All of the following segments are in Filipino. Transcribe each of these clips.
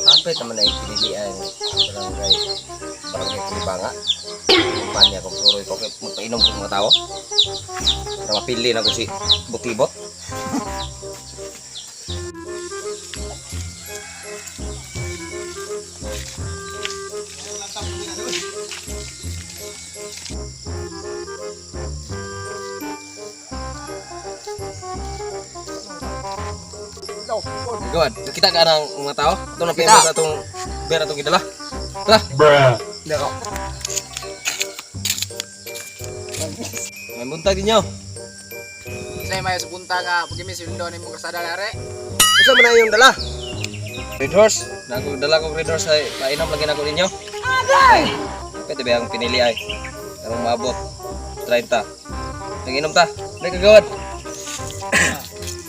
Hapit naman na yung pinilian. Barangay Kulibanga. Kumpanya kung suroy ko. Magpainom ko mga tao. Para mapili na ko si Butibot. Good. Kita ka ng mga tao. Ito na pinag sa itong beer itong gidala. Tara. Bruh. Hindi ako. May buntag din nyo. Say may supunta nga pagkimis yung doon mo kasada lare. Isa mo na yung dala. Red horse. Dala ko red horse ay painom lagi na ko ninyo. Agay! Pwede ba ang pinili ay? Karong maabot. 30. Nag-inom ta. Nagkagawad.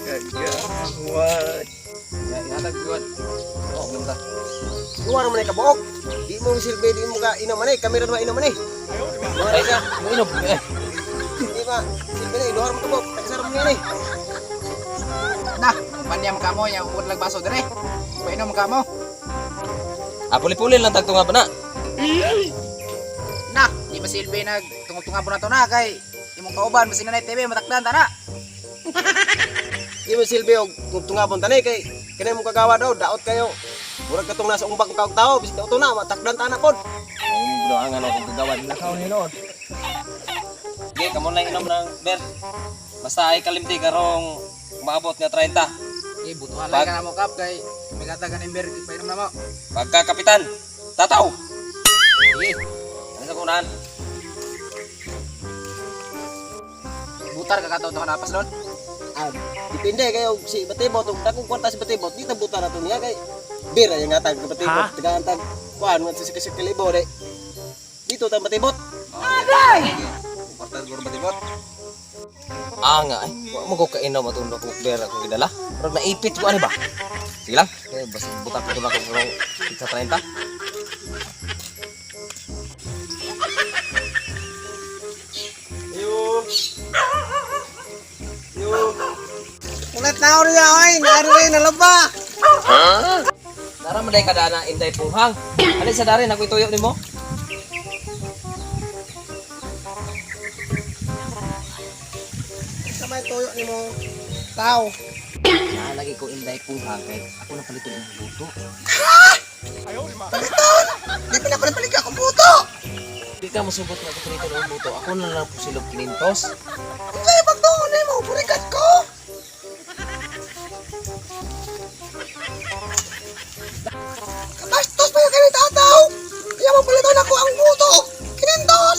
Kagawad. Inatag good. Oh, inom ta. Luar man ay kabuok. Di mo silbi, di mo ka inom man ay. Kami rin ba inom man ay. Ay ka. Inom. Di ba? Silbi na, luar mo kabuok. Taksara mo yan ay. Nah, panyam kamo yang ukod lag baso dire. Painom kamo. Puli-puli lang tagto nga ba na? Nah, di masilbi nag tungog-tunga po na to na kay imong kauban basin na TV matakdan ta na. Di mo silbi og tungtungabon tanay kay kanay mo kagawa daw daot kayo. Murag katong nasa umbak ng tao bisig daw to na matakdan ta na pod. Ang doangan ako kung gagawad. Nakaw ni Lord. Okay, kamo lang inom ng beer. Basta ay kalimti karong maabot nga 30. Eh butuhan lang ka na mo kap kay migata ka nimber painom na mo. Pagka kapitan, tataw. Sige. Ano sa kunahan? Butar ka kataw to napas doon. Ah, depende kayo si Batibot ug dakong kwarta si Batibot di ta buta na to niya kay bira yung natag ka Batibot tagantag kuan nga sa kalibo de. Dito ta Batibot. Kuparta siguro Batibot. Nga ay. Wa mo ko kainom at undo ko beer ako gidala. Pero naipit ko ani ba? Sige lang. Okay, basta buta ko na ko karong sa 30. Ulat na ori ay, naroy na laba. Nara man day kada na inday punghang. Ali sa darin ako ituyo nimo. Sabay tuyo nimo tao. Lagi ko inday punghang kay ako na paliton ang buto. Di pa na ko napalig akong buto. Di ka masubot nga ko paliton ang buto. Ako na lang po silog kinintos. Unsay pagtuon nimo burikat ko? Kabastos pa yung kani tataw. Kaya mapalitan ako ang buto. Kinintos.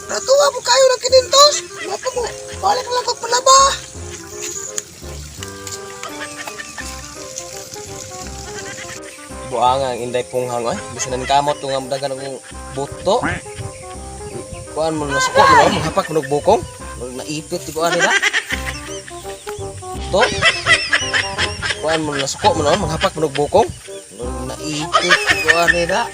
Natuwa po kayo ng kinintos. Mapa mo, balik lang ko palaba. Buang ang inday punghang ay. Bisan nan kamot tong amdagan akong buto. Kuan mo na suko mo maghapak mo bukong. Naipit di ko ani na. To. Kuan mo na suko mo maghapak mo bukong. Naipit di ko ani na.